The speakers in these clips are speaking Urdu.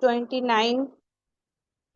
29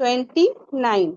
29।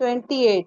28।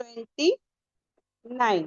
29।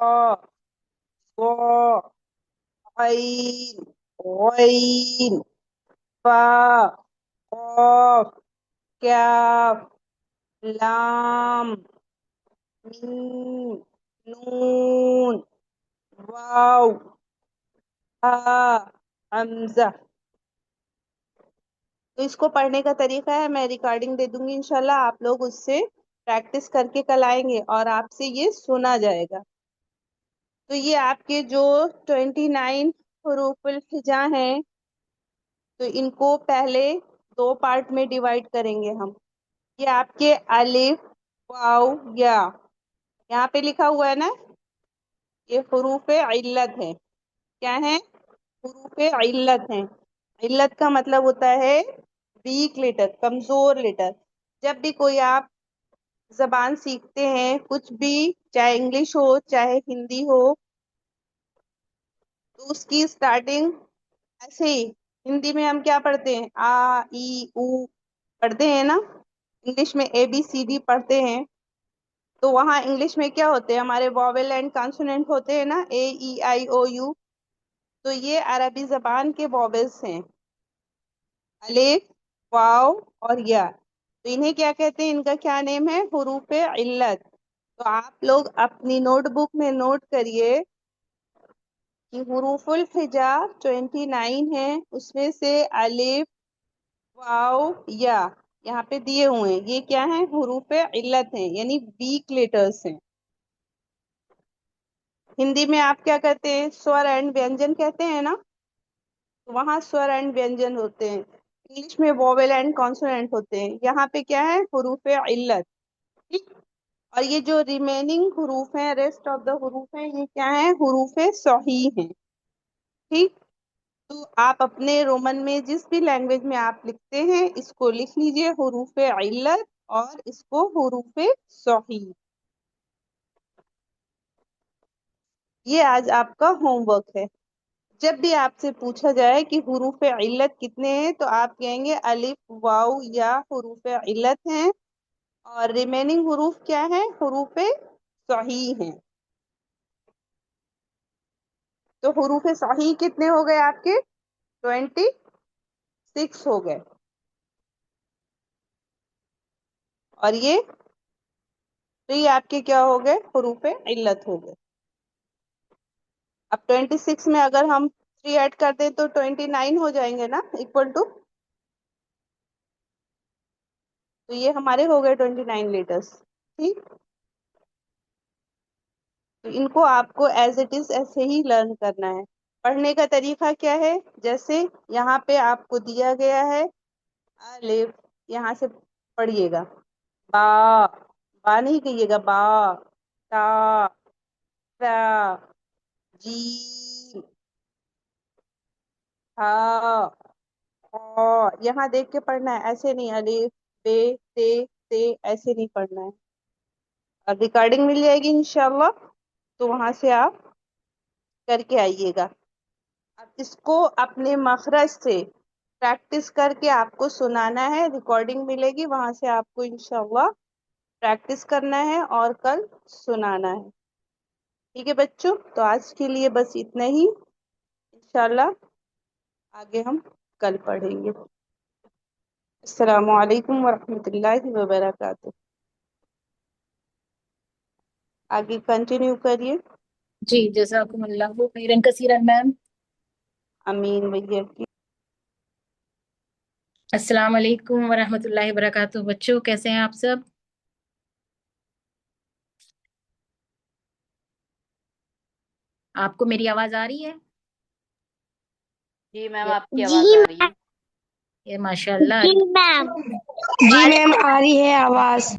ضا عين غين فا قاف كاف لام میم نون واو ہا حمزہ. تو اس کو پڑھنے کا طریقہ ہے، میں ریکارڈنگ دے دوں گی انشاءاللہ، آپ لوگ اس سے پریکٹس کر کے کل آئیں گے اور آپ سے یہ سنا جائے گا. تو یہ آپ کے جو 29 حروف الہجا ہیں، تو ان کو پہلے 2 پارٹ میں ڈیوائڈ کریں گے ہم. یہ آپ کے الف واو یا، یہاں پہ لکھا ہوا ہے نا، یہ حروف علت ہے. کیا ہے؟ حروف علت ہیں. علت کا مطلب ہوتا ہے ویک لیٹر، کمزور لیٹر. جب بھی کوئی آپ زبان سیکھتے ہیں، کچھ بھی، چاہے انگلش ہو چاہے ہندی ہو، تو اس کی سٹارٹنگ ایسے ہی. ہندی میں ہم کیا پڑھتے ہیں؟ آ ای او پڑھتے ہیں نا، انگلش میں اے بی سی ڈی پڑھتے ہیں. تو وہاں انگلش میں کیا ہوتے ہیں؟ ہمارے واویل اینڈ کانسوننٹ ہوتے ہیں نا، اے ای آئی او یو. تو یہ عربی زبان کے واویلس ہیں، الف واو اور یا. تو انہیں کیا کہتے ہیں؟ ان کا کیا نیم ہے؟ حروف علت. تو آپ لوگ اپنی نوٹ بک میں نوٹ کریے کہ حروف الہجا 29 ہیں، اس میں سے الف واو یا یہاں پہ دیے ہوئے ہیں، یہ کیا ہیں؟ حروف علت ہیں، یعنی ویک لیٹرز ہیں. ہندی میں آپ کیا کہتے ہیں؟ سور اینڈ وینجن کہتے ہیں نا، وہاں سور اینڈ وینجن ہوتے ہیں. انگلش میں وویل اینڈ کانسوننٹ ہوتے ہیں، یہاں پہ کیا ہے؟ حروف علت. ٹھیک. اور یہ جو ریمیننگ حروف ہیں، ریسٹ آف دا حروف ہیں، یہ کیا ہیں؟ حروف صحیح ہیں. ٹھیک. تو آپ اپنے رومن میں جس بھی لینگویج میں آپ لکھتے ہیں، اس کو لکھ لیجئے حروف علت اور اس کو حروف صحیح. یہ آج آپ کا ہوم ورک ہے. جب بھی آپ سے پوچھا جائے کہ حروف علت کتنے ہیں، تو آپ کہیں گے الف واو یا حروف علت ہیں، اور ریمیننگ حروف کیا ہیں؟ حروف صحیح ہیں. تو حروف صحیح کتنے ہو گئے آپ کے؟ 26 ہو گئے. اور یہ تو یہ آپ کے کیا ہو گئے؟ حروف علت ہو گئے. اب 26 میں اگر ہم 3 ایڈ کر دیں تو 29 ہو جائیں گے نا، اکول ٹو. تو یہ ہمارے ہو گئے 29 لیٹرز. ٹھیک. تو ان کو آپ کو ایز اٹ از ایسے ہی لرن کرنا ہے. پڑھنے کا طریقہ کیا ہے؟ جیسے یہاں پہ آپ کو دیا گیا ہے الف، یہاں سے پڑھیے گا. با، با نہیں کہیے گا، با. تا، سا، جیم، ہا، یہاں دیکھ کے پڑھنا ہے، ایسے نہیں الف بے تے تے ایسے نہیں پڑھنا ہے. اور ریکارڈنگ مل جائے گی انشاءاللہ، تو وہاں سے آپ کر کے آئیے گا. اب اس کو اپنے مخرج سے پریکٹس کر کے آپ کو سنانا ہے. ریکارڈنگ ملے گی، وہاں سے آپ کو انشاءاللہ پریکٹس کرنا ہے اور کل سنانا ہے. ٹھیک ہے بچوں، تو آج کے لیے بس اتنا ہی. انشاءاللہ آگے ہم کل پڑھیں گے. السلام علیکم ورحمۃ اللہ وبرکاتہ. آگے کنٹینیو کریے. جی جزاکم اللہ خیرن کثیرن میم. امین بھیا کی. السلام علیکم ورحمۃ اللہ وبرکاتہ. بچوں کیسے ہیں آپ سب؟ آپ کو میری آواز آ رہی ہے؟ جی میم آپ کی آواز آ رہی ہے. یہ ماشاء اللہ. جی میم. جی میم آ رہی ہے آواز.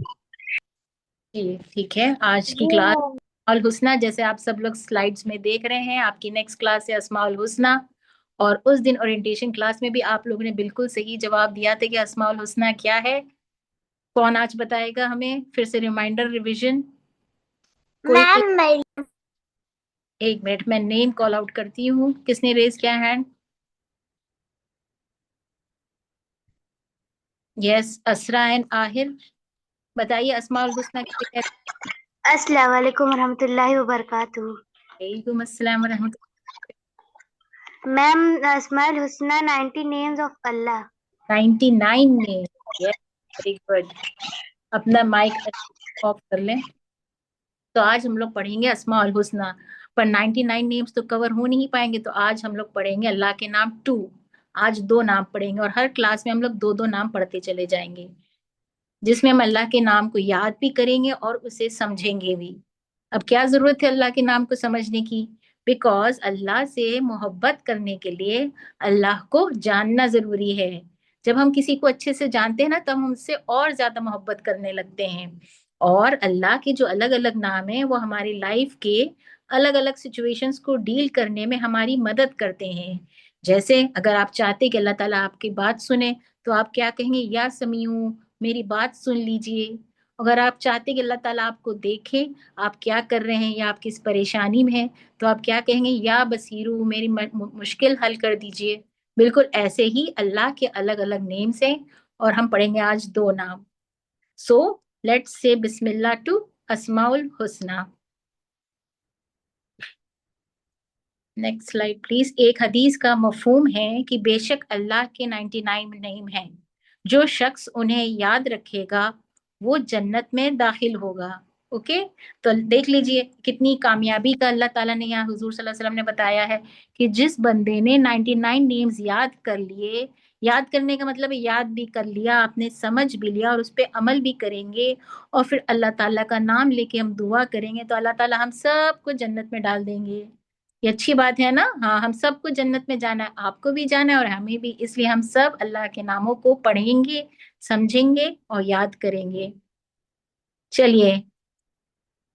جی ٹھیک ہے. آج کی کلاس اسماء الحسنہ، جیسے آپ سب لوگ سلائیڈز میں دیکھ رہے ہیں، آپ کی نیکسٹ کلاس ہے اسماء الحسنہ. اور اس دن اورینٹیشن کلاس میں بھی آپ لوگوں نے بالکل صحیح جواب دیا تھا کہ اسماء الحسنہ کیا ہے. کون آج بتائے گا ہمیں؟ پھر سے ریمائنڈر ریویژن. کوئی میم ایک منٹ، میں نیم کال آؤٹ کرتی ہوں. کس نے ریز کیا ہینڈ؟ Yes, Isra and آہر. بتائیے اسماء الحسنہ کیا ہے؟ السلام علیکم ورحمۃ اللہ وبرکاتہ. وعلیکم السلام ورحمۃ میم اسماء الحسنہ 90 نیمز آف اللہ. 99 نے ویری گڈ. اپنا مائک آف کر لیں. تو آج ہم لوگ پڑھیں گے اسماء الحسنہ، پر 99 نیمز تو کور ہو نہیں پائیں گے، تو آج ہم لوگ پڑھیں گے اللہ کے نام 2. آج 2 نام پڑھیں گے اور ہر کلاس میں ہم لوگ 2 نام پڑھتے چلے جائیں گے، جس میں ہم اللہ کے نام کو یاد بھی کریں گے اور اسے سمجھیں گے بھی. اب کیا ضرورت ہے اللہ کے نام کو سمجھنے کی؟ بیکاز اللہ سے محبت کرنے کے لیے اللہ کو جاننا ضروری ہے. جب ہم کسی کو اچھے سے جانتے ہیں نا، تب ہم ان سے اور زیادہ محبت کرنے لگتے ہیں. اور اللہ کے جو الگ الگ نام ہیں وہ ہماری لائف کے الگ الگ سچویشنز کو ڈیل کرنے میں ہماری مدد کرتے ہیں. جیسے اگر آپ چاہتے کہ اللہ تعالیٰ آپ کی بات سنیں تو آپ کیا کہیں گے؟ یا سمیع میری بات سن لیجئے. اگر آپ چاہتے کہ اللہ تعالیٰ آپ کو دیکھیں آپ کیا کر رہے ہیں یا آپ کس پریشانی میں ہیں، تو آپ کیا کہیں گے؟ یا بصیرو میری مشکل حل کر دیجئے. بالکل ایسے ہی اللہ کے الگ الگ نیمز ہیں اور ہم پڑھیں گے آج 2 نام. سو لیٹس سے بسم اللہ ٹو اسماء الحسنہ. Next slide please. ایک حدیث کا مفہوم ہے کہ بے شک اللہ کے 99 نعیم ہیں، جو شخص انہیں یاد رکھے گا وہ جنت میں داخل ہوگا. اوکے تو دیکھ لیجئے کتنی کامیابی کا اللہ تعالیٰ نے یہاں حضور صلی اللہ علیہ وسلم نے بتایا ہے کہ جس بندے نے 99 نیمز یاد کر لیے، یاد کرنے کا مطلب یاد بھی کر لیا، آپ نے سمجھ بھی لیا اور اس پہ عمل بھی کریں گے، اور پھر اللہ تعالیٰ کا نام لے کے ہم دعا کریں گے، تو اللہ تعالیٰ ہم سب کو جنت میں ڈال دیں گے. یہ اچھی بات ہے نا؟ ہاں، ہم سب کو جنت میں جانا ہے، آپ کو بھی جانا ہے اور ہمیں بھی. اس لیے ہم سب اللہ کے ناموں کو پڑھیں گے، سمجھیں گے اور یاد کریں گے. چلیے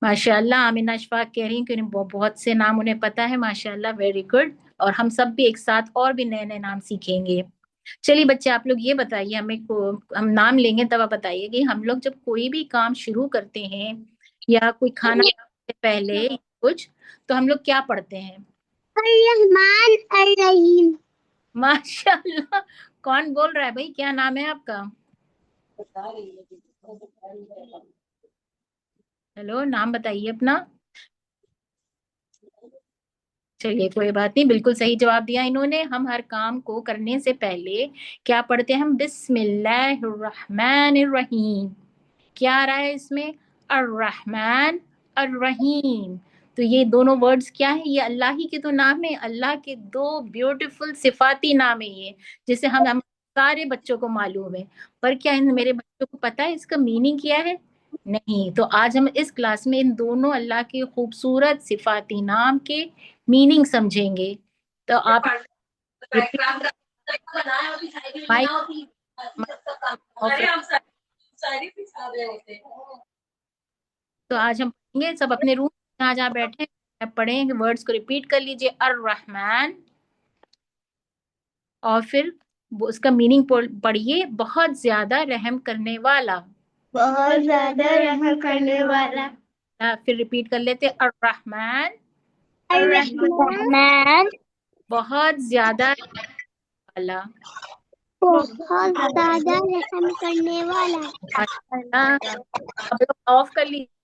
ماشاء اللہ آمینہ اشفاق کہہ رہی ہیں کہ انہیں بہت سے نام انہیں پتا ہے. ماشاء اللہ ویری گڈ. اور ہم سب بھی ایک ساتھ اور بھی نئے نئے نام سیکھیں گے. چلیے بچے آپ لوگ یہ بتائیے ہم نام لیں گے تب آپ بتائیے کہ ہم لوگ جب کوئی بھی کام شروع کرتے ہیں یا کوئی کھانا سے پہلے کچھ، تو ہم لوگ کیا پڑھتے ہیں؟ الرحمن الرحیم. ماشاء اللہ. کون بول رہا ہے بھائی؟ کیا نام ہے آپ کا؟ ہیلو، نام بتائیے اپنا. چلیے کوئی بات نہیں، بالکل صحیح جواب دیا انہوں نے. ہم ہر کام کو کرنے سے پہلے کیا پڑھتے ہیں؟ ہم بسم اللہ الرحمن الرحیم. کیا آ رہا ہے اس میں؟ الرحمن الرحیم. تو یہ دونوں ورڈز کیا ہیں؟ یہ اللہ ہی کے تو نام ہے، اللہ کے 2 بیوٹیفل صفاتی نام ہے یہ، جسے ہم سارے بچوں کو معلوم ہے. پر کیا میرے بچوں کو پتا ہے اس کا میننگ کیا ہے؟ نہیں. تو آج ہم اس کلاس میں ان دونوں اللہ کے خوبصورت صفاتی نام کے میننگ سمجھیں گے. تو آپ مائک تو آج ہم پڑھیں گے سب اپنے روم جہاں جہاں بیٹھے پڑھیں گے. ورڈز کو ریپیٹ کر لیجئے. الرحمن، اور پھر اس کا میننگ پڑھیے بہت زیادہ رحم کرنے والا. بہت زیادہ رحم کرنے والا. پھر ریپیٹ کر لیتے. الرحمن الرحمن بہت زیادہ والا. بہت زیادہ رحم کرنے والا. اب آف کر لیجیے.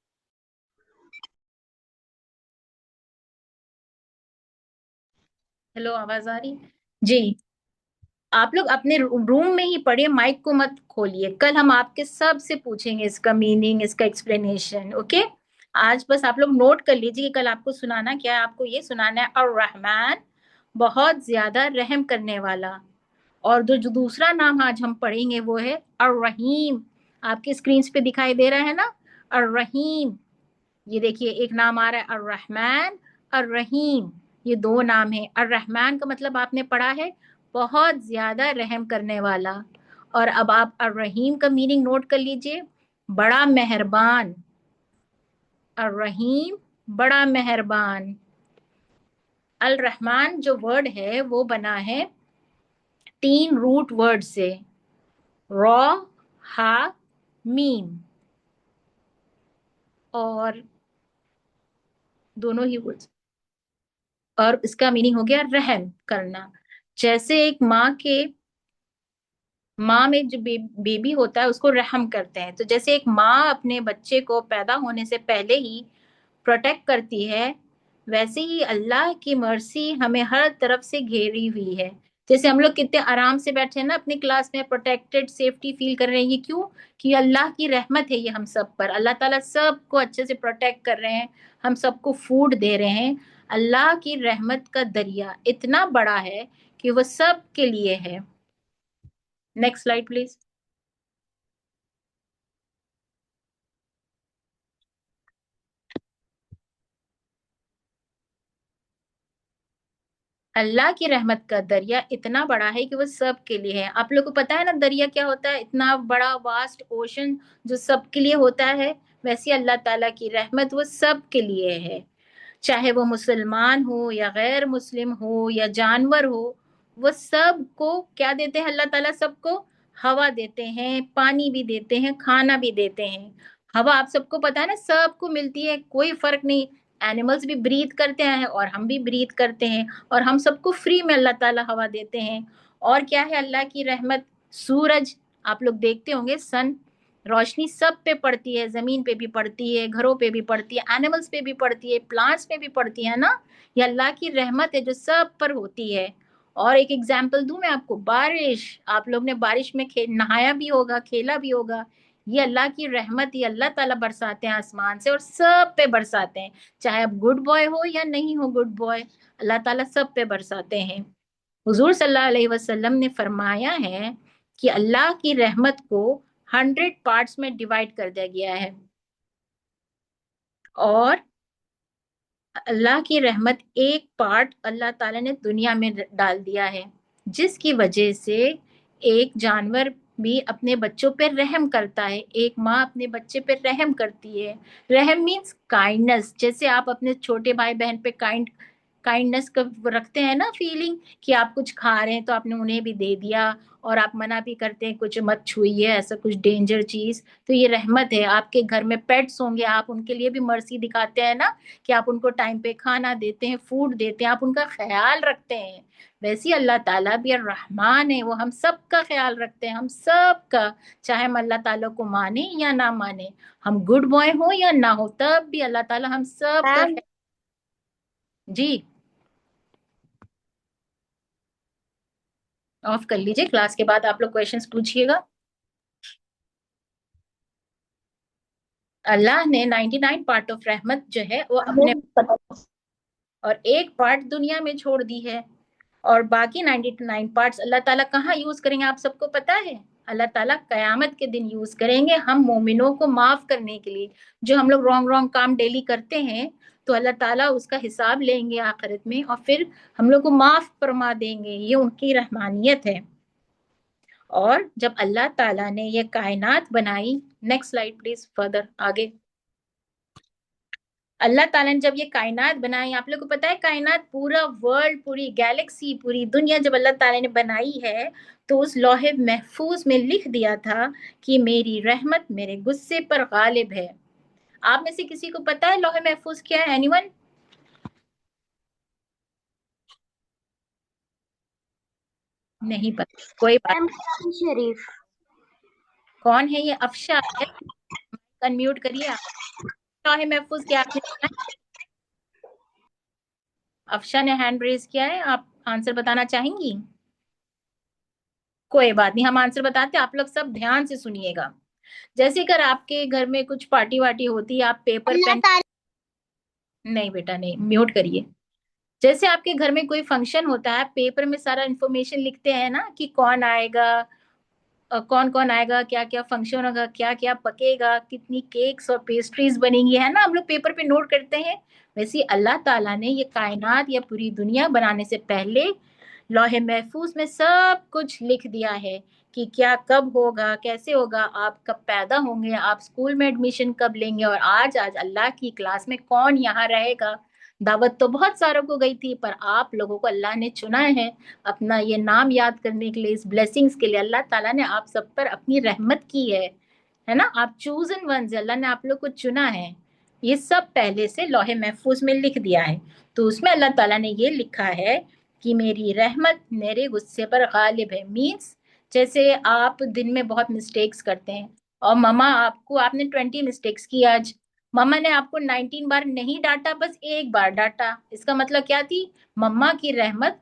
ہیلو، آواز آ رہی؟ جی آپ لوگ اپنے روم میں ہی پڑھیں، مائک کو مت کھولیے. کل ہم آپ کے سب سے پوچھیں گے اس کا میننگ، اس کا ایکسپلینیشن. اوکے آج بس آپ لوگ نوٹ کر لیجیے کہ کل آپ کو سنانا کیا ہے. آپ کو یہ سنانا ہے الرحمن بہت زیادہ رحم کرنے والا. اور جو دوسرا نام آج ہم پڑھیں گے وہ ہے الرحیم. آپ کے اسکرینس پہ دکھائی دے رہا ہے نا الرحیم. یہ دیکھیے ایک نام آ رہا ہے الرحمن الرحیم. یہ 2 نام ہیں. الرحمن کا مطلب آپ نے پڑھا ہے بہت زیادہ رحم کرنے والا. اور اب آپ الرحیم کا میننگ نوٹ کر لیجئے، بڑا مہربان. الرحیم بڑا مہربان. الرحمن جو ورڈ ہے وہ بنا ہے 3 روٹ ورڈ سے، را، ہا، میم. اور دونوں ہی ورڈز، اور اس کا میننگ ہو گیا رحم کرنا. جیسے ایک ماں کے ماں میں جو بیبی ہوتا ہے اس کو رحم کرتے ہیں. تو جیسے ایک ماں اپنے بچے کو پیدا ہونے سے پہلے ہی پروٹیکٹ کرتی ہے، ویسے ہی اللہ کی مرسی ہمیں ہر طرف سے گھیری ہوئی ہے. جیسے ہم لوگ کتنے آرام سے بیٹھے ہیں نا اپنی کلاس میں، پروٹیکٹڈ، سیفٹی فیل کر رہے ہیں. یہ کیوں؟ کہ اللہ کی رحمت ہے یہ ہم سب پر. اللہ تعالیٰ سب کو اچھے سے پروٹیکٹ کر رہے ہیں، ہم سب کو فوڈ دے رہے ہیں. اللہ کی رحمت کا دریا اتنا بڑا ہے کہ وہ سب کے لیے ہے. Next slide please. اللہ کی رحمت کا دریا اتنا بڑا ہے کہ وہ سب کے لیے ہے. آپ لوگ کو پتا ہے نا دریا کیا ہوتا ہے؟ اتنا بڑا واسٹ اوشن جو سب کے لیے ہوتا ہے، ویسے اللہ تعالیٰ کی رحمت وہ سب کے لیے ہے. چاہے وہ مسلمان ہو یا غیر مسلم ہو یا جانور ہو، وہ سب کو کیا دیتے ہیں اللہ تعالیٰ؟ سب کو ہوا دیتے ہیں، پانی بھی دیتے ہیں، کھانا بھی دیتے ہیں. ہوا آپ سب کو پتا ہے نا سب کو ملتی ہے، کوئی فرق نہیں. اینیملز بھی بریتھ کرتے ہیں اور ہم بھی بریتھ کرتے ہیں، اور ہم سب کو فری میں اللہ تعالیٰ ہوا دیتے ہیں. اور کیا ہے اللہ کی رحمت؟ سورج، آپ لوگ دیکھتے ہوں گے سن، روشنی سب پہ پڑتی ہے، زمین پہ بھی پڑتی ہے، گھروں پہ بھی پڑتی ہے، اینیملز پہ بھی پڑتی ہے، پلانٹس پہ بھی پڑتی ہے نا. یہ اللہ کی رحمت ہے جو سب پر ہوتی ہے. اور ایک ایگزامپل دوں میں آپ کو، بارش. آپ لوگ نے بارش میں نہایا بھی ہوگا، کھیلا بھی ہوگا. یہ اللہ کی رحمت، یہ اللہ تعالیٰ برساتے ہیں آسمان سے اور سب پہ برساتے ہیں. چاہے آپ گڈ بوائے ہو یا نہیں ہو گڈ بوائے، اللہ تعالیٰ سب پہ برساتے ہیں. حضور صلی اللہ علیہ وسلم نے فرمایا ہے کہ اللہ کی رحمت کو 100 پارٹس میں ڈیوائڈ کر دیا گیا ہے، اور اللہ کی رحمت ایک پارٹ اللہ تعالیٰ نے دنیا میں ڈال دیا ہے، جس کی وجہ سے ایک جانور بھی اپنے بچوں پہ رحم کرتا ہے، ایک ماں اپنے بچے پہ رحم کرتی ہے. رحم مینس کائنڈنس. جیسے آپ اپنے چھوٹے بھائی بہن پہ کائنڈنس کا رکھتے ہیں نا فیلنگ، کہ آپ کچھ کھا رہے ہیں تو آپ نے انہیں بھی دے دیا، اور آپ منع بھی کرتے ہیں کچھ مت چھوئیے ایسا کچھ ڈینجر چیز. تو یہ رحمت ہے. آپ کے گھر میں پیٹس ہوں گے، آپ ان کے لیے بھی مرسی دکھاتے ہیں نا، کہ آپ ان کو ٹائم پہ کھانا دیتے ہیں، فوڈ دیتے ہیں، آپ ان کا خیال رکھتے ہیں. ویسے اللہ تعالیٰ بھی الرحمن ہے، وہ ہم سب کا خیال رکھتے ہیں، ہم سب کا. چاہے ہم اللہ تعالیٰ کو مانیں یا نہ مانیں، ہم گڈ بوائے ہوں یا نہ ہو، تب بھی اللہ تعالیٰ ہم سب کا خیال. جی آف کر لیجئے، کلاس کے بعد آپ لوگ کویشچنز پوچھئے گا. اللہ نے 99 پارٹ آف رحمت جو ہے وہ اپنے اور ایک پارٹ دنیا میں چھوڑ دی ہے، اور باقی 99 پارٹس اللہ تعالیٰ کہاں یوز کریں گے آپ سب کو پتا ہے؟ اللہ تعالیٰ قیامت کے دن یوز کریں گے ہم مومنوں کو معاف کرنے کے لیے. جو ہم لوگ رانگ کام ڈیلی کرتے ہیں تو اللہ تعالیٰ اس کا حساب لیں گے آخرت میں، اور پھر ہم لوگ کو معاف فرما دیں گے. یہ ان کی رحمانیت ہے. اور جب اللہ تعالیٰ نے یہ کائنات بنائی، نیکسٹ سلائیڈ پلیز، فردر آگے. اللہ تعالیٰ نے جب یہ کائنات بنائی، آپ لوگ کو پتا ہے کائنات، پورا ورلڈ، پوری گیلیکسی، پوری دنیا جب اللہ تعالیٰ نے بنائی ہے تو اس لوح محفوظ میں لکھ دیا تھا کہ میری رحمت میرے غصے پر غالب ہے. آپ میں سے کسی کو پتا ہے لوح محفوظ کیا ہے؟ Any one? نہیں پتا، کوئی بات. شریف. کون ہے یہ؟ افشا ہے، انمیوٹ کریے آپ. لوح محفوظ کیا آپ نے سنا ہے؟ افشا نے ہینڈ ریز کیا ہے، آپ آنسر بتانا چاہیں گی؟ کوئی بات نہیں، ہم آنسر بتاتے، آپ لوگ سب دھیان سے سنیے گا. جیسے اگر آپ کے گھر میں کچھ پارٹی واٹی ہوتی ہے، آپ پیپر پین، نہیں بیٹا نہیں، میوٹ کریے. جیسے آپ کے گھر میں کوئی فنکشن ہوتا ہے، پیپر میں سارا انفارمیشن لکھتے ہیں نا، کہ کون آئے گا، کون کون آئے گا، کیا کیا فنکشن ہوگا، کیا کیا پکے گا، کتنی کیکس اور پیسٹریز بنیں گی، ہے نا، ہم لوگ پیپر پہ نوٹ کرتے ہیں. ویسے اللہ تعالیٰ نے یہ کائنات یا پوری دنیا بنانے سے پہلے لوح محفوظ میں سب کچھ لکھ دیا ہے کہ کیا کب ہوگا، کیسے ہوگا، آپ کب پیدا ہوں گے، آپ اسکول میں ایڈمیشن کب لیں گے، اور آج اللہ کی کلاس میں کون یہاں رہے گا. دعوت تو بہت ساروں کو گئی تھی، پر آپ لوگوں کو اللہ نے چنا ہے اپنا یہ نام یاد کرنے کے لیے، اس بلیسنگز کے لیے. اللہ تعالیٰ نے آپ سب پر اپنی رحمت کی ہے نا، آپ چوزن ونز، اللہ نے آپ لوگ کو چنا ہے. یہ سب پہلے سے لوح محفوظ میں لکھ دیا ہے. تو اس میں اللہ تعالیٰ نے یہ لکھا ہے کہ میری رحمت میرے غصے پر غالب ہے. مینس جیسے آپ دن میں بہت مسٹیکس کرتے ہیں اور مما آپ نے 20 مسٹیکس کی آج، مما نے آپ کو 19 بار نہیں ڈانٹا، بس ایک بار ڈانٹا، اس کا مطلب کیا تھی؟ مما کی رحمت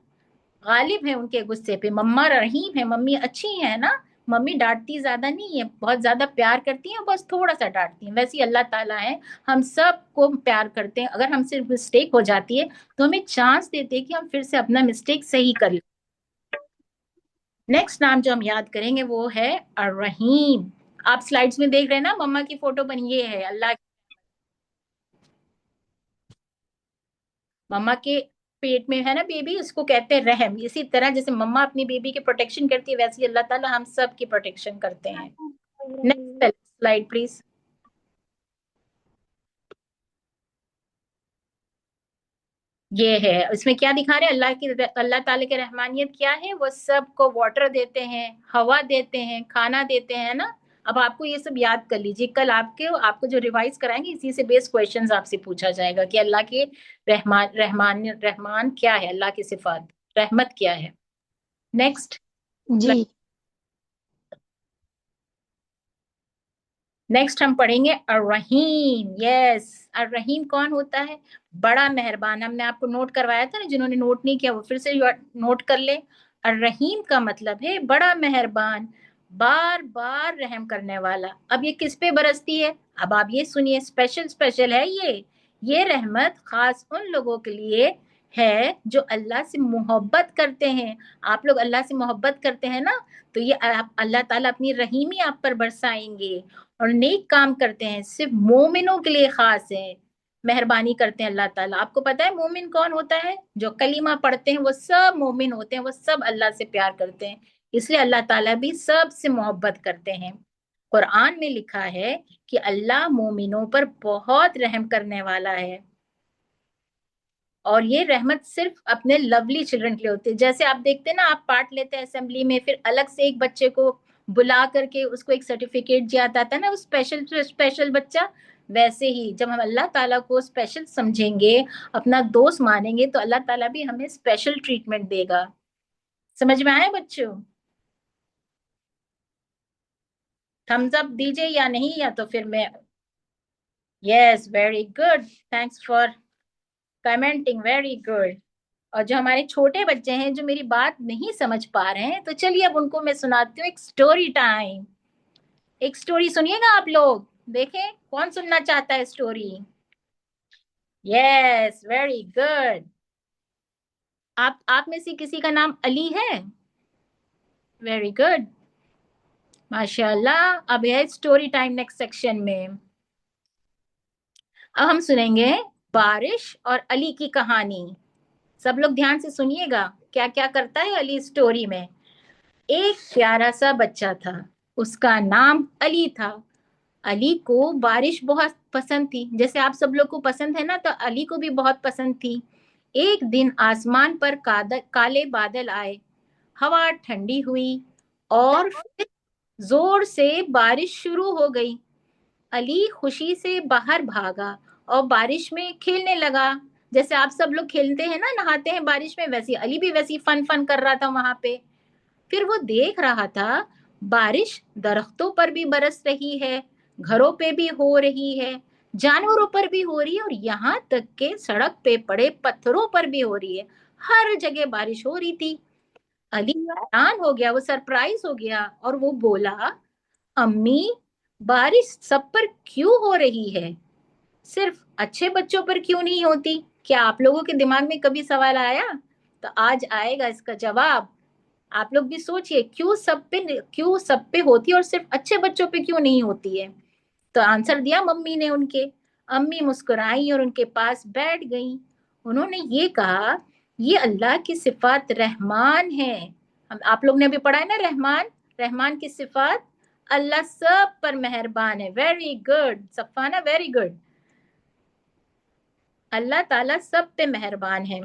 غالب ہے ان کے غصے پہ، مما رحیم ہے، ممی اچھی ہے نا، ممی ڈانٹتی زیادہ نہیں ہے، بہت زیادہ پیار کرتی ہیں، بس تھوڑا سا ڈانٹتی ہیں، ویسے اللہ تعالیٰ ہے، ہم سب کو پیار کرتے ہیں، اگر ہم سے مسٹیک ہو جاتی ہے تو ہمیں چانس دیتے ہیں کہ ہم پھر سے اپنا مسٹیک صحیح کر لیں۔ نیکسٹ نام جو ہم یاد کریں گے وہ ہے الرحیم۔ آپ سلائیڈز میں دیکھ رہے ہیں نا مما کی فوٹو بنی، یہ ہے اللہ کی، مما کے پیٹ میں ہے نا بیبی، اس کو کہتے ہیں رحم۔ اسی طرح جیسے مما اپنی بیبی کی پروٹیکشن کرتی ہے، ویسے ہی اللہ تعالیٰ ہم سب کی پروٹیکشن کرتے ہیں۔ Next slide please. یہ ہے، اس میں کیا دکھا رہے ہیں؟ اللہ تعالیٰ کی رحمانیت کیا ہے؟ وہ سب کو واٹر دیتے ہیں، ہوا دیتے ہیں، کھانا دیتے ہیں نا۔ اب آپ کو یہ سب یاد کر لیجیے، کل آپ کو جو ریوائز کرائیں گے اسی سے بیس کویشچنز آپ سے پوچھا جائے گا کہ اللہ کے رحمان کیا ہے، اللہ کی صفات، رحمت کیا ہے۔ نیکسٹ جی نیکسٹ ہم پڑھیں گے الرحیم۔ یس، الرحیم کون ہوتا ہے؟ بڑا مہربان۔ ہم نے آپ کو نوٹ کروایا تھا نا، جنہوں نے نوٹ نہیں کیا وہ پھر سے نوٹ کر لے۔ الرحیم کا مطلب ہے بڑا مہربان، بار بار رحم کرنے والا۔ اب یہ کس پہ برستی ہے؟ اب آپ یہ سنیے، اسپیشل ہے یہ رحمت خاص ان لوگوں کے لیے ہے جو اللہ سے محبت کرتے ہیں۔ آپ لوگ اللہ سے محبت کرتے ہیں نا، تو یہ اللہ تعالیٰ اپنی رحیمی آپ پر برسائیں گے، اور نیک کام کرتے ہیں صرف مومنوں کے لیے خاص ہے، مہربانی کرتے ہیں اللہ تعالیٰ۔ آپ کو پتا ہے مومن کون ہوتا ہے؟ جو کلمہ پڑھتے ہیں وہ سب مومن ہوتے ہیں، وہ سب اللہ سے پیار کرتے ہیں، اس لیے اللہ تعالیٰ بھی سب سے محبت کرتے ہیں۔ قرآن میں لکھا ہے کہ اللہ مومنوں پر بہت رحم کرنے والا ہے، اور یہ رحمت صرف اپنے لولی چلڈرن کے لیے ہوتی ہے۔ جیسے آپ دیکھتے ہیں نا، آپ پارٹ لیتے ہیں اسمبلی میں، پھر الگ سے ایک بچے کو بلا کر کے اس کو ایک سرٹیفکیٹ دیا جاتا ہے نا، وہ اسپیشل بچہ، ویسے ہی جب ہم اللہ تعالیٰ کو اسپیشل سمجھیں گے، اپنا دوست مانیں گے، تو اللہ تعالیٰ بھی ہمیں اسپیشل ٹریٹمنٹ دے گا۔ سمجھ میں آیا بچوں؟ تھمز اپ دیجئے یا نہیں، یا تو پھر میں yes very good, thanks for commenting, very good. اور جو ہمارے چھوٹے بچے ہیں جو میری بات نہیں سمجھ پا رہے ہیں، تو چلیے اب ان کو میں سناتی ہوں ایک سٹوری ٹائم۔ ایک سٹوری سنیے گا آپ لوگ، دیکھیں کون سننا چاہتا ہے سٹوری؟ یس ویری گڈ۔ آپ میں سے کسی کا نام علی ہے؟ ویری گڈ، ماشاء اللہ۔ اب ہے سٹوری ٹائم نیکسٹ سیکشن میں۔ اب ہم سنیں گے بارش اور علی کی کہانی۔ سب لوگ دھیان سے سنیے گا، کیا کیا کرتا ہے علی سٹوری میں۔ ایک پیارا سا بچہ تھا، اس کا نام علی تھا۔ علی کو بارش بہت پسند تھی، جیسے آپ سب لوگ کو پسند ہے نا، تو علی کو بھی بہت پسند تھی۔ ایک دن آسمان پر کالے بادل آئے، ہوا ٹھنڈی ہوئی اور پھر زور سے بارش شروع ہو گئی۔ علی خوشی سے باہر بھاگا اور بارش میں کھیلنے لگا، جیسے آپ سب لوگ کھیلتے ہیں نا، نہاتے ہیں بارش میں، ویسے علی بھی ویسی فن کر رہا تھا وہاں پہ۔ پھر وہ دیکھ رہا تھا بارش درختوں پر بھی برس رہی ہے، گھروں پہ بھی ہو رہی ہے، جانوروں پر بھی ہو رہی ہے، اور یہاں تک کہ سڑک پہ پڑے پتھروں پر بھی ہو رہی ہے، ہر جگہ بارش ہو رہی تھی۔ علی حیران ہو گیا، وہ سرپرائز ہو گیا، اور وہ بولا، امی بارش سب پر کیوں ہو رہی ہے، صرف اچھے بچوں پر کیوں نہیں ہوتی؟ کیا آپ لوگوں کے دماغ میں کبھی سوال آیا؟ تو آج آئے گا اس کا جواب۔ آپ لوگ بھی سوچئے، کیوں سب پہ ہوتی ہے اور صرف اچھے بچوں پہ کیوں نہیں ہوتی ہے؟ تو آنسر دیا ممی نے ان کے۔ امی مسکرائیں اور ان کے پاس بیٹھ گئیں۔ انہوں نے یہ کہا، یہ اللہ کی صفات رحمان ہے۔ آپ لوگ نے ابھی پڑھا ہے نا رحمان کی صفات، اللہ سب پر مہربان ہے۔ Very good Safana, very good. اللہ تعالیٰ سب پہ مہربان ہے،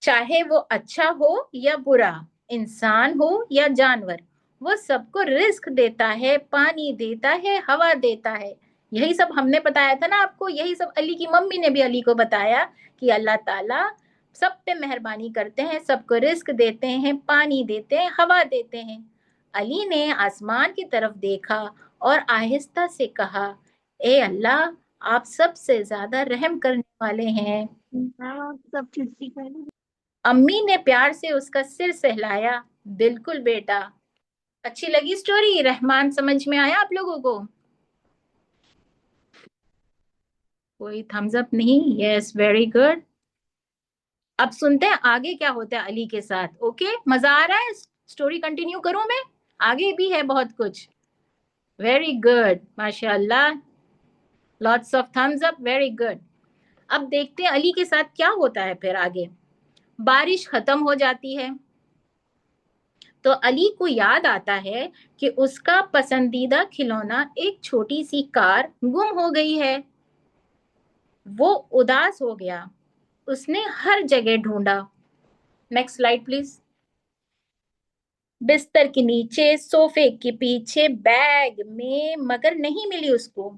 چاہے وہ اچھا ہو یا برا، انسان ہو یا جانور، وہ سب کو رزق دیتا ہے، پانی دیتا ہے، ہوا دیتا ہے۔ یہی سب ہم نے بتایا تھا نا آپ کو، یہی سب علی کی ممی نے بھی علی کو بتایا کہ اللہ تعالیٰ سب پہ مہربانی کرتے ہیں، سب کو رزق دیتے ہیں، پانی دیتے ہیں، ہوا دیتے ہیں۔ علی نے آسمان کی طرف دیکھا اور آہستہ سے کہا، اے اللہ، آپ سب سے زیادہ رحم کرنے والے ہیں۔ امی نے پیار سے اس کا سر سہلایا، بالکل بیٹا۔ اچھی لگی سٹوری؟ رحمان سمجھ میں آیا آپ لوگوں کو؟ کوئی تھمز اپ نہیں؟ یس، ویری گڈ۔ اب سنتے ہیں آگے کیا ہوتا ہے علی کے ساتھ۔ اوکے، مزہ آ رہا ہے؟ سٹوری کنٹینیو کروں میں؟ آگے بھی ہے بہت کچھ۔ ویری گڈ، ماشاء اللہ، lots of thumbs up, very good. اب دیکھتے ہیں علی کے ساتھ کیا ہوتا ہے پھر آگے۔ بارش ختم ہو جاتی ہے تو علی کو یاد آتا ہے کہ اس کا پسندیدہ کھلونا ایک چھوٹی سی کار گم ہو گئی ہے۔ وہ اداس ہو گیا، اس نے ہر جگہ ڈھونڈا۔ Next slide please. بستر کے نیچے، صوفے کے پیچھے، بیگ میں، مگر نہیں ملی اس کو۔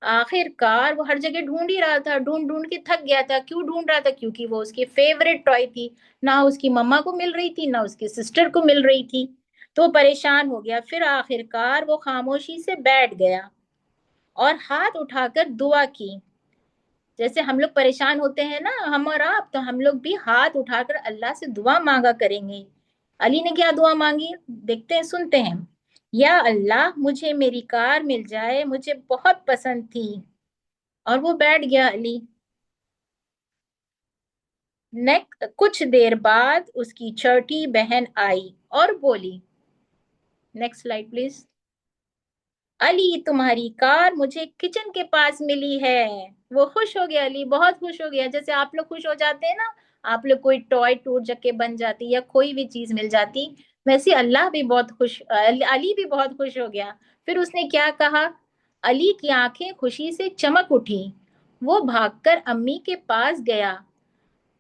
آخر کار وہ ہر جگہ ڈھونڈ ہی رہا تھا، ڈھونڈ ڈھونڈ کے تھک گیا تھا۔ کیوں ڈھونڈ رہا تھا؟ کیونکہ وہ اس کی فیوریٹ ٹوائے تھی، نہ اس کی مما کو مل رہی تھی، نہ اس کی سسٹر کو مل رہی تھی، تو پریشان ہو گیا۔ پھر آخر کار وہ خاموشی سے بیٹھ گیا اور ہاتھ اٹھا کر دعا کی۔ جیسے ہم لوگ پریشان ہوتے ہیں نا، ہم اور آپ، تو ہم لوگ بھی ہاتھ اٹھا کر اللہ سے دعا مانگا کریں گے۔ علی نے کیا دعا مانگی؟ دیکھتے ہیں، سنتے ہیں۔ یا اللہ، مجھے میری کار مل جائے، مجھے بہت پسند تھی۔ اور وہ بیٹھ گیا علی۔ کچھ دیر بعد اس کی چھوٹی بہن آئی اور بولی، نیکسٹ سلائیڈ پلیز۔ علی، تمہاری کار مجھے کچن کے پاس ملی ہے۔ وہ خوش ہو گیا، علی بہت خوش ہو گیا، جیسے آپ لوگ خوش ہو جاتے ہیں نا، آپ لوگ کوئی ٹوائے ٹوٹ کے بن جاتی یا کوئی بھی چیز مل جاتی، ویسے اللہ بھی بہت خوش، علی بھی بہت خوش ہو گیا۔ پھر اس نے کیا کہا؟ علی کی آنکھیں خوشی سے چمک اٹھی، وہ بھاگ کر امی کے پاس گیا۔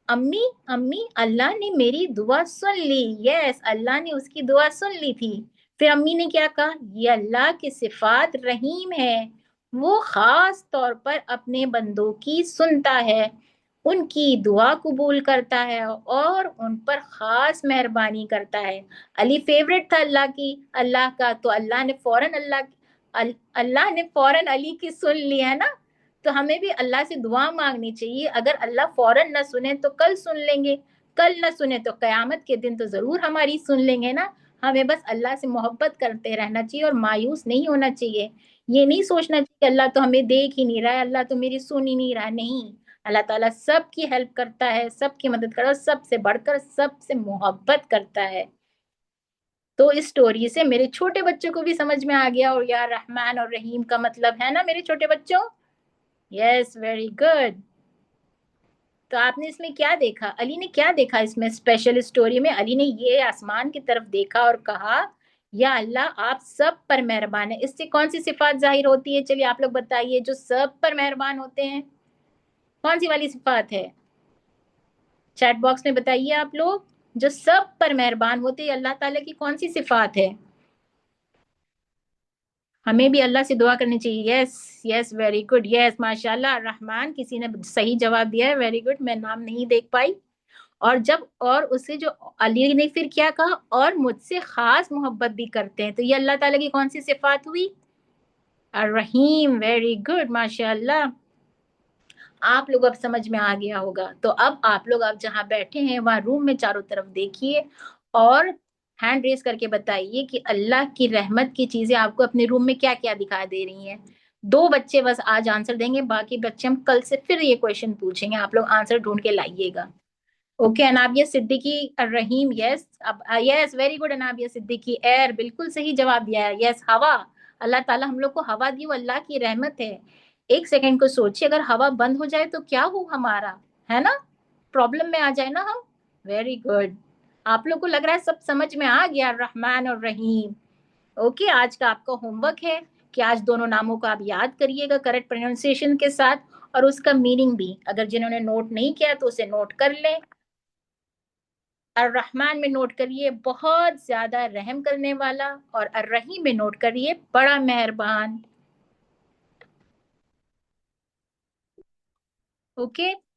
امی، امی، اللہ نے میری دعا سن لی۔ یس، اللہ نے اس کی دعا سن لی تھی۔ پھر امی نے کیا کہا؟ یہ اللہ کی صفات رحیم ہے، وہ خاص طور پر اپنے بندوں کی سنتا ہے، ان کی دعا قبول کرتا ہے اور ان پر خاص مہربانی کرتا ہے۔ علی فیوریٹ تھا اللہ کا، تو اللہ نے فوراً علی کی سن لی ہے نا۔ تو ہمیں بھی اللہ سے دعا مانگنی چاہیے، اگر اللہ فوراً نہ سنے تو کل سن لیں گے، کل نہ سنے تو قیامت کے دن تو ضرور ہماری سن لیں گے نا۔ ہمیں بس اللہ سے محبت کرتے رہنا چاہیے اور مایوس نہیں ہونا چاہیے۔ یہ نہیں سوچنا چاہیے کہ اللہ تو ہمیں دیکھ ہی نہیں رہا ہے، اللہ تو میری سن ہی نہیں رہا ہے۔ نہیں، اللہ تعالیٰ سب کی ہیلپ کرتا ہے، سب کی مدد کرتا ہے، سب سے بڑھ کر سب سے محبت کرتا ہے۔ تو اس سٹوری سے میرے چھوٹے بچوں کو بھی سمجھ میں آ گیا، اور یا رحمان اور رحیم کا مطلب ہے نا میرے چھوٹے بچوں؟ یس، ویری گڈ۔ تو آپ نے اس میں کیا دیکھا؟ علی نے کیا دیکھا اس میں اسپیشل اسٹوری میں؟ علی نے یہ آسمان کی طرف دیکھا اور کہا، یا اللہ، آپ سب پر مہربان ہیں۔ اس سے کون سی صفات ظاہر ہوتی ہے؟ چلیے آپ لوگ بتائیے، جو سب پر مہربان ہوتے ہیں، کون سی والی صفات ہے؟ چیٹ باکس میں بتائیے آپ لوگ، جو سب پر مہربان ہوتے ہیں اللہ تعالیٰ کی کون سی صفات ہے؟ ہمیں بھی اللہ سے دعا کرنی چاہیے۔ یس یس، ویری گڈ، یس، ماشاء اللہ، رحمان کسی نے صحیح جواب دیا ہے، ویری گڈ۔ میں نام نہیں دیکھ پائی۔ اور اسے جو علی نے پھر کیا کہا؟ اور مجھ سے خاص محبت بھی کرتے ہیں، تو یہ اللہ تعالیٰ کی کون سی صفات ہوئی؟ الرحیم، ویری گڈ، ماشاء اللہ۔ آپ لوگ اب سمجھ میں آ گیا ہوگا۔ تو اب آپ لوگ جہاں بیٹھے ہیں وہاں روم میں چاروں طرف دیکھیے اور ہینڈ ریز کر کے بتائیے کہ اللہ کی رحمت کی چیزیں آپ کو اپنے روم میں کیا کیا دکھائی دے رہی ہیں۔ 2 بچے بس آج آنسر دیں گے، باقی بچے ہم کل سے پھر یہ کویشچن پوچھیں گے، آپ لوگ آنسر ڈھونڈ کے لائیے گا۔ اوکے، انابیہ صدیقی، الرحیم، yes, yes, very good Anabia Siddiqui. ایئر، بالکل صحیح جواب دیا ہے، یس۔ ہوا، اللہ تعالیٰ ہم لوگ کو ہوا دی، وہ اللہ کی رحمت ہے۔ ایک سیکنڈ کو سوچیے، اگر ہوا بند ہو جائے تو کیا ہو ہمارا، ہے نا؟ پرابلم میں آ جائے نا ہم۔ ویری گڈ، آپ لوگ کو لگ رہا ہے سب سمجھ میں آ گیا، الرحمن اور رحیم۔ اوکے، آج کا آپ کا ہوم ورک ہے کہ آج دونوں ناموں کو آپ یاد کریے گا کریکٹ پروننسیشن کے ساتھ، اور اس کا میننگ بھی، اگر جنہوں نے نوٹ نہیں کیا تو اسے نوٹ کر لیں۔ الرحمن میں نوٹ کریے بہت زیادہ رحم کرنے والا، اور الرحیم میں نوٹ کریے بڑا مہربان۔ اوکے،